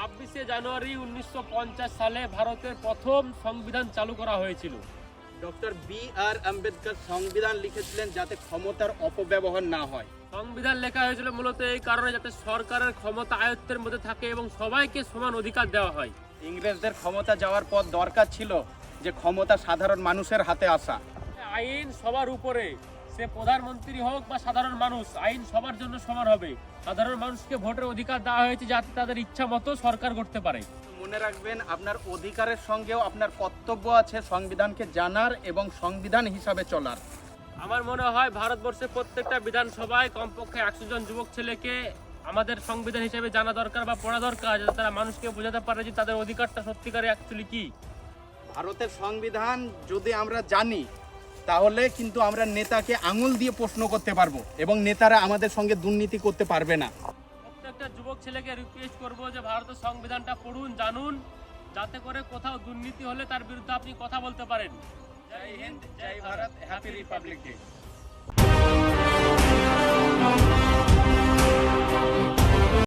26 জানুয়ারি 1950 সালে ভারতের প্রথম সংবিধান চালু করা হয়েছিল। Doctor B.R.. আম্বেদকর সংবিধান লিখেছিলেন যাতে ক্ষমতার অপব্যবহার না হয়। সংবিধান লেখা হয়েছিল মূলত এই কারণে যাতে সরকারের ক্ষমতা আয়ত্তের মধ্যে থাকে এবং সবাইকে সমান অধিকার দেওয়া হয়। ইংরেজদের ক্ষমতা যাওয়ার পর দরকার ছিল যে ক্ষমতা সাধারণ মানুষের হাতে আসা। আইন সবার উপরে, সে প্রধানমন্ত্রী হোক বা সাধারণ মানুষ, আইন সবার জন্য সমান হবে। সাধারণ মানুষকে ভোটের অধিকার দেওয়া হয়েছে যাতে তাদের ইচ্ছা মতো সরকার করতে পারে। মনে রাখবেন, আপনার অধিকারের সঙ্গেও আপনার কর্তব্য আছে সংবিধানকে জানার এবং সংবিধান হিসাবে চলার। আমার মনে হয় ভারতবর্ষের প্রত্যেকটা বিধানসভায় কমপক্ষে 100 জন যুবক ছেলেকে আমাদের সংবিধান হিসেবে জানা দরকার বা পড়া দরকার, যাতে তারা মানুষকে বোঝাতে পারে যে তাদের অধিকারটা সত্যিকারে অ্যাকচুয়ালি কি। ভারতের সংবিধান যদি আমরা জানি তাহলে কিন্তু আমরা নেতাকে আঙুল দিয়ে প্রশ্ন করতে পারবো এবং নেতারা আমাদের সঙ্গে দুর্নীতি করতে পারবে না। প্রত্যেকটা যুবক ছেলেকে রিকোয়েস্ট করবো যে ভারতের সংবিধানটা পড়ুন, জানুন, যাতে করে কোথাও দুর্নীতি হলে তার বিরুদ্ধে আপনি কথা বলতে পারেন। জয় হিন্দ, জয় ভারত, হ্যাপি রিপাবলিক ডে।